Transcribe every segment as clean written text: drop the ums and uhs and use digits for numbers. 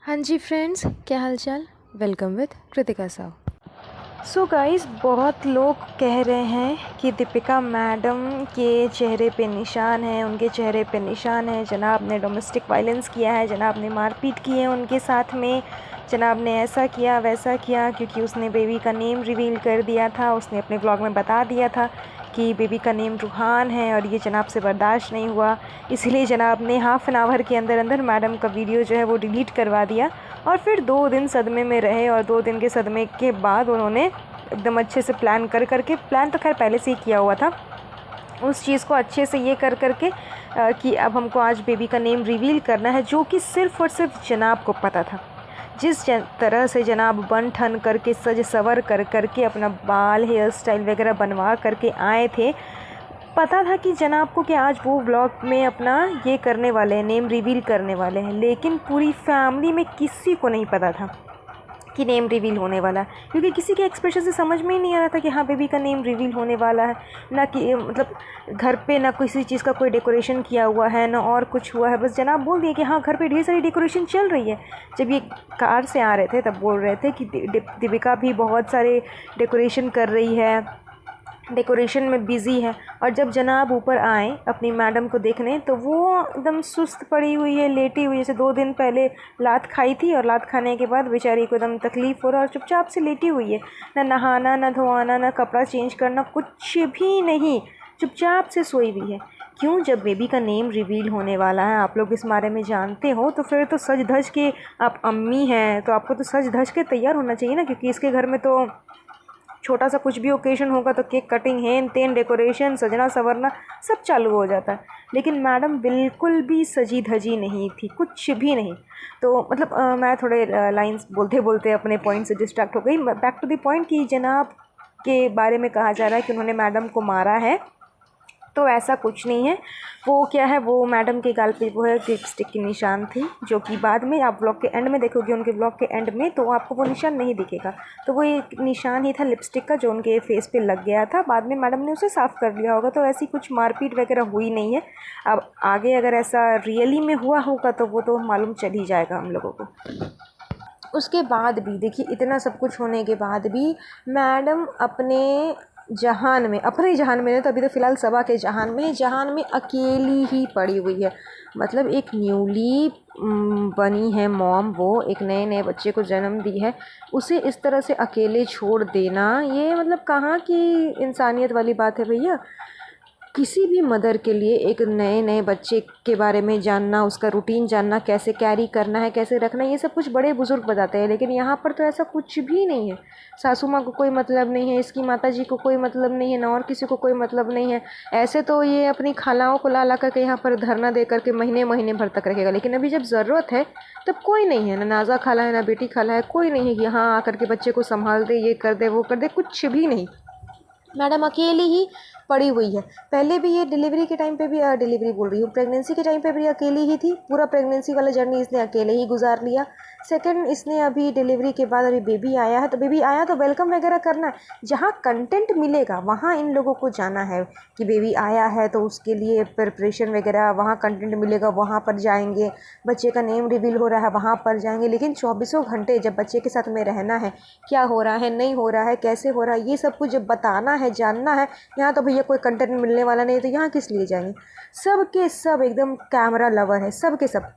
हाँ जी फ्रेंड्स, क्या हाल चाल। Welcome with Kritika Sao. So guys, बहुत लोग कह रहे हैं कि दीपिका मैडम के चेहरे पे निशान है, उनके चेहरे पे निशान है। जनाब ने डोमेस्टिक वायलेंस किया है, जनाब ने मारपीट की है उनके साथ में, जनाब ने ऐसा किया वैसा किया, क्योंकि उसने बेबी का नेम रिवील कर दिया था। उसने अपने ब्लॉग में बता दिया था कि बेबी का नेम रूहान है और ये जनाब से बर्दाश्त नहीं हुआ। इसीलिए जनाब ने हाफ़ एन आवर के अंदर अंदर मैडम का वीडियो जो है वो डिलीट करवा दिया और फिर 2 दिन सदमे में रहे। और 2 दिन के सदमे के बाद उन्होंने एकदम अच्छे से प्लान करके, प्लान तो खैर पहले से ही किया हुआ था, उस चीज़ को अच्छे से ये करके कि अब हमको आज बेबी का नेम रिवील करना है, जो कि सिर्फ़ और सिर्फ जनाब को पता था। जिस तरह से जनाब बन ठन करके सज सवर करके अपना बाल हेयर स्टाइल वगैरह बनवा करके आए थे, पता था कि जनाब को कि आज वो व्लॉग में अपना ये करने वाले हैं, नेम रिवील करने वाले हैं। लेकिन पूरी फैमिली में किसी को नहीं पता था कि नेम रिवील होने वाला है, क्योंकि किसी के एक्सप्रेशन से समझ में ही नहीं आ रहा था कि हाँ बेबी का नेम रिवील होने वाला है। ना कि मतलब घर पे ना किसी चीज़ का कोई डेकोरेशन किया हुआ है, ना और कुछ हुआ है। बस जनाब बोल दिए कि हाँ घर पे ढेर सारी डेकोरेशन चल रही है। जब ये कार से आ रहे थे तब बोल रहे थे कि दीपिका भी बहुत सारे डेकोरेशन कर रही है, डेकोरेशन में बिज़ी है। और जब जनाब ऊपर आए अपनी मैडम को देखने, तो वो एकदम सुस्त पड़ी हुई है, लेटी हुई है, जैसे 2 दिन पहले लात खाई थी और लात खाने के बाद बेचारी को एकदम तकलीफ़ हो रहा है और चुपचाप से लेटी हुई है। ना नहाना, ना धोआना, ना कपड़ा चेंज करना, कुछ भी नहीं, चुपचाप से सोई हुई है। क्यों? जब बेबी का नेम रिवील होने वाला है, आप लोग इस बारे में जानते हो, तो फिर तो सज धज के, आप अम्मी हैं तो आपको तो सज धज के तैयार होना चाहिए ना, क्योंकि इसके घर में तो छोटा सा कुछ भी ओकेज़न होगा तो केक कटिंग, हेन तेन, डेकोरेशन, सजना संवरना सब चालू हो जाता है। लेकिन मैडम बिल्कुल भी सजी धजी नहीं थी, कुछ भी नहीं। तो मतलब मैं थोड़े लाइंस बोलते बोलते अपने पॉइंट से डिस्ट्रैक्ट हो गई। बैक टू द पॉइंट कि जनाब के बारे में कहा जा रहा है कि उन्होंने मैडम को मारा है, तो ऐसा कुछ नहीं है। वो क्या है, वो मैडम के गाल पे वो है लिपस्टिक की निशान थी, जो कि बाद में आप ब्लॉग के एंड में देखोगे, उनके ब्लॉग के एंड में तो आपको वो निशान नहीं दिखेगा। तो वो एक निशान ही था लिपस्टिक का, जो उनके फेस पे लग गया था। बाद में मैडम ने उसे साफ़ कर लिया होगा, तो ऐसी कुछ मारपीट वगैरह हुई नहीं है। अब आगे अगर ऐसा रियली में हुआ होगा तो वो तो मालूम चल ही जाएगा हम लोगों को। उसके बाद भी देखिए, इतना सब कुछ होने के बाद भी मैडम अपने जहान में, अपने जहान में नहीं तो अभी तो फ़िलहाल सबा के जहान में अकेली ही पड़ी हुई है। मतलब एक न्यूली बनी है मॉम, वो एक नए नए बच्चे को जन्म दी है, उसे इस तरह से अकेले छोड़ देना, ये मतलब कहाँ की इंसानियत वाली बात है भैया। किसी भी मदर के लिए एक नए नए बच्चे के बारे में जानना, उसका रूटीन जानना, कैसे कैरी करना है, कैसे रखना है, ये सब कुछ बड़े बुज़ुर्ग बताते हैं। लेकिन यहाँ पर तो ऐसा कुछ भी नहीं है। सासू माँ को कोई मतलब नहीं है, इसकी माता जी को कोई मतलब नहीं है, ना और किसी को कोई मतलब नहीं है। ऐसे तो ये अपनी खालाओं को ला ला करके यहाँ पर धरना दे करके महीने महीने भर तक रखेगा, लेकिन अभी जब ज़रूरत है तब कोई नहीं है, ना नाज़ा खाला है, ना बेटी खाला है, कोई नहीं है कि हाँ आकर के बच्चे को संभाल दे, ये कर दे, वो कर दे, कुछ भी नहीं। मैडम अकेली ही पड़ी हुई है। पहले भी ये डिलीवरी के टाइम पे भी, डिलीवरी बोल रही हूँ, प्रेगनेंसी के टाइम पे भी अकेली ही थी। पूरा प्रेगनेंसी वाला जर्नी इसने अकेले ही गुजार लिया। सेकंड, इसने अभी डिलीवरी के बाद अभी बेबी आया है, तो बेबी आया तो वेलकम वगैरह करना है। जहाँ कंटेंट मिलेगा वहाँ इन लोगों को जाना है कि बेबी आया है तो उसके लिए प्रिपरेशन वगैरह, वहाँ कंटेंट मिलेगा, वहाँ पर जाएंगे। बच्चे का नेम रिवील हो रहा है, वहाँ पर जाएंगे। लेकिन 24 घंटे जब बच्चे के साथ में रहना है, क्या हो रहा है, नहीं हो रहा है, कैसे हो रहा है, ये सब कुछ जब बताना है, जानना है, यहाँ तो भैया कोई कंटेंट मिलने वाला नहीं है, तो यहाँ किस लिए जाएंगे। सब के सब एकदम कैमरा लवर है, सब के सब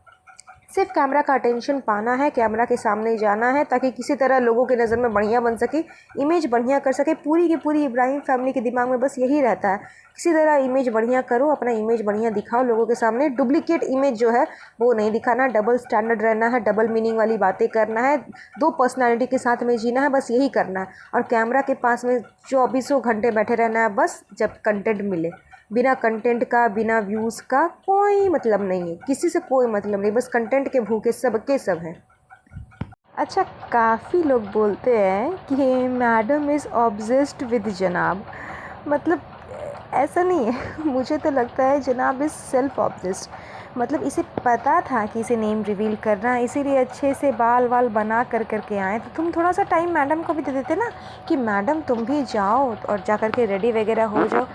सिर्फ कैमरा का अटेंशन पाना है, कैमरा के सामने जाना है, ताकि किसी तरह लोगों की नज़र में बढ़िया बन सके, इमेज बढ़िया कर सके। पूरी की पूरी इब्राहिम फैमिली के दिमाग में बस यही रहता है, किसी तरह इमेज बढ़िया करो, अपना इमेज बढ़िया दिखाओ लोगों के सामने। डुप्लीकेट इमेज जो है वो नहीं दिखाना, डबल स्टैंडर्ड रहना है, डबल मीनिंग वाली बातें करना है, 2 पर्सनैलिटी के साथ में जीना है, बस यही करना है। और कैमरा के पास में 24 घंटे बैठे रहना है, बस जब कंटेंट मिले। बिना कंटेंट का, बिना व्यूज़ का कोई मतलब नहीं है, किसी से कोई मतलब नहीं, बस कंटेंट के भूखे सब के सब हैं। अच्छा, काफ़ी लोग बोलते हैं कि मैडम इज़ ऑब्सेस्ड विद जनाब। मतलब ऐसा नहीं है मुझे तो लगता है जनाब इज़ सेल्फ ऑब्सेस्ड। मतलब इसे पता था कि इसे नेम रिवील करना है, इसीलिए अच्छे से बाल वाल बना कर करके आए। तो तुम थोड़ा सा टाइम मैडम को भी दे देते ना कि मैडम तुम भी जाओ और जा कर के रेडी वगैरह हो जाओ।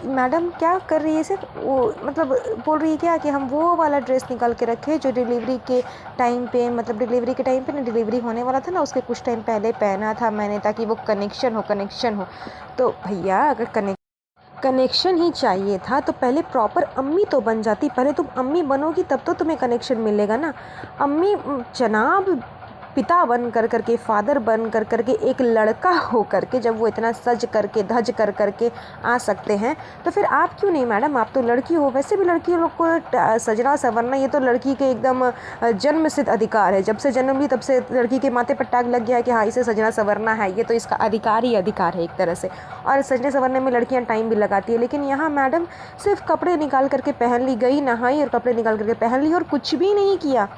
मैडम क्या कर रही है, सिर्फ वो मतलब बोल रही है क्या कि हम वो वाला ड्रेस निकाल के रखे जो डिलीवरी के टाइम पे, मतलब डिलीवरी के टाइम पे ना, डिलीवरी होने वाला था ना, उसके कुछ टाइम पहले पहना था मैंने, ताकि वो कनेक्शन हो। तो भैया अगर कनेक्शन ही चाहिए था तो पहले प्रॉपर अम्मी तो बन जाती। पहले तुम अम्मी बनोगी तब तो तुम्हें कनेक्शन मिलेगा ना। अम्मी जनाब पिता बन कर करके, फादर बन कर करके, एक लड़का हो करके जब वो इतना सज करके धज कर करके आ सकते हैं, तो फिर आप क्यों नहीं मैडम? आप तो लड़की हो, वैसे भी लड़की लोग को सजना संवरना ये तो लड़की के एकदम जन्म सिद्ध अधिकार है। जब से जन्म ली तब से लड़की के माथे पर टैग लग गया है कि हाँ इसे सजना संवरना है, ये तो इसका अधिकार ही अधिकार है एक तरह से। और सजने संवरने में लड़कियां टाइम भी लगाती है, लेकिन यहाँ मैडम सिर्फ कपड़े निकाल करके पहन ली, गई नहाई और कपड़े निकाल करके पहन ली और कुछ भी नहीं किया।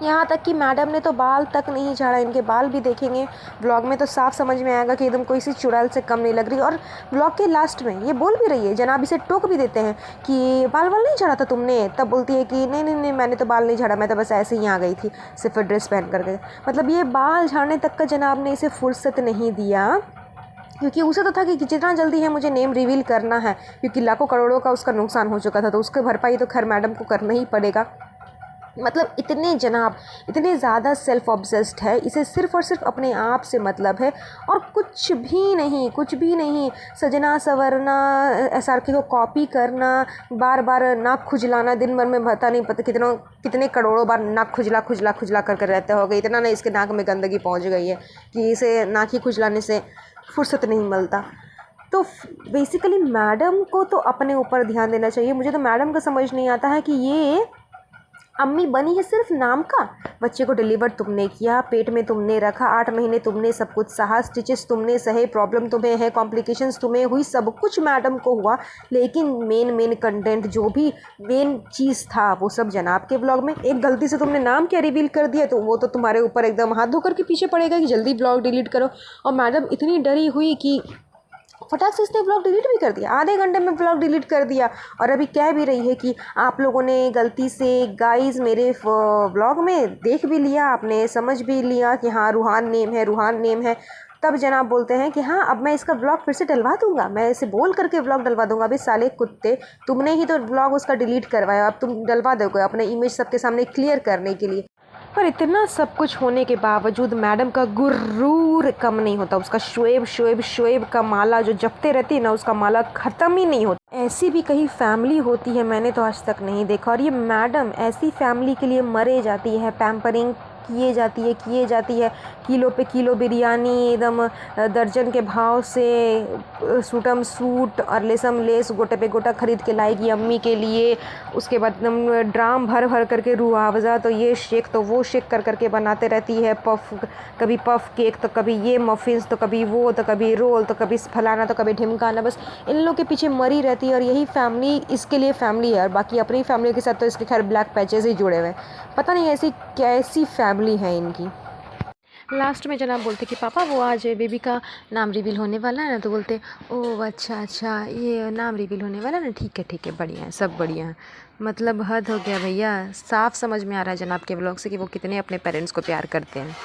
यहाँ तक कि मैडम ने तो बाल तक नहीं झाड़ा। इनके बाल भी देखेंगे ब्लॉग में तो साफ समझ में आएगा कि एकदम कोई सी चुड़ैल से कम नहीं लग रही। और ब्लॉग के लास्ट में ये बोल भी रही है, जनाब इसे टोक भी देते हैं कि बाल नहीं झाड़ा था तुमने, तब बोलती है कि नहीं मैंने तो बाल नहीं झाड़ा, मैं तो बस ऐसे ही आ गई थी सिर्फ ड्रेस पहन करके। मतलब ये बाल झाड़ने तक का जनाब ने इसे फुर्सत नहीं दिया, क्योंकि उसे तो था कि जितना जल्दी है मुझे नेम रिवील करना है, क्योंकि लाखों करोड़ों का उसका नुकसान हो चुका था, तो उसके भरपाई तो खैर मैडम को करना ही पड़ेगा। मतलब इतने ज़्यादा सेल्फ ऑब्सेस्ड है, इसे सिर्फ़ और सिर्फ अपने आप से मतलब है और कुछ भी नहीं। सजना संवरना, एसआरके को कॉपी करना, बार बार नाक खुजलाना, दिन भर में पता नहीं कितने करोड़ों बार नाक खुजला कर रहते होगे। इतना ना इसके नाक में गंदगी पहुंच गई है कि इसे नाक ही खुजलाने से फुर्सत नहीं मिलता। तो बेसिकली मैडम को तो अपने ऊपर ध्यान देना चाहिए। मुझे तो मैडम का समझ नहीं आता है कि ये अम्मी बनी है सिर्फ नाम का। बच्चे को डिलीवर तुमने किया, पेट में तुमने रखा, 8 महीने तुमने सब कुछ सहा, स्टिचेस तुमने सहे, प्रॉब्लम तुम्हें है, कॉम्प्लिकेशंस तुम्हें हुई, सब कुछ मैडम को हुआ। लेकिन मेन कंटेंट जो भी मेन चीज़ था वो सब जनाब के ब्लॉग में। एक गलती से तुमने नाम क्या रिवील कर दिया तो वो तो तुम्हारे ऊपर एकदम हाथ धोकर के पीछे पड़ेगा कि जल्दी ब्लॉग डिलीट करो। और मैडम इतनी डरी हुई कि फटाक से इसने ब्लॉग डिलीट भी कर दिया, आधे घंटे में ब्लॉग डिलीट कर दिया। और अभी कह भी रही है कि आप लोगों ने गलती से गाइस मेरे ब्लॉग में देख भी लिया, आपने समझ भी लिया कि हाँ रूहान नेम है। तब जनाब बोलते हैं कि हाँ अब मैं इसका ब्लॉग फिर से डलवा दूंगा, मैं इसे बोल करके ब्लॉग डलवा दूंगा। अभी साले कुत्ते, तुमने ही तो ब्लॉग उसका डिलीट करवाया, अब तुम डलवा दोगे अपने इमेज सबके सामने क्लियर करने के लिए। पर इतना सब कुछ होने के बावजूद मैडम का गुरूर कम नहीं होता। उसका शोएब का माला जो जपते रहती है ना, उसका माला ख़त्म ही नहीं होता। ऐसी भी कहीं फैमिली होती है, मैंने तो आज तक नहीं देखा। और ये मैडम ऐसी फैमिली के लिए मरे जाती है, पैम्परिंग किए जाती है। किलो पे किलो बिरयानी एकदम दर्जन के भाव से सूटम सूट और लेसम लेस गोटे पे गोटा खरीद के लाएगी अम्मी के लिए। उसके बाद एकदम ड्राम भर करके रूह अफ़ज़ा, तो ये शेक तो वो शेक कर करके बनाते रहती है। कभी पफ केक, तो कभी ये मफ़िन्स, तो कभी वो, तो कभी रोल, तो कभी फलाना, तो कभी ढिमकाना। बस इन लोग के पीछे मरी रहती है। और यही फैमिली इसके लिए फैमिली है। और बाकी अपनी फैमिली के साथ तो इसके खैर ब्लैक पैचेस ही जुड़े हुए हैं। पता नहीं ऐसी कैसी फैमिली है इनकी। लास्ट में जनाब बोलते कि पापा वो आज बेबी का नाम रिवील होने वाला है ना, तो बोलते ओह अच्छा ये नाम रिवील होने वाला है ना, ठीक है बढ़िया है, सब बढ़िया है। मतलब हद हो गया भैया। साफ समझ में आ रहा है जनाब के ब्लॉग से कि वो कितने अपने पेरेंट्स को प्यार करते हैं।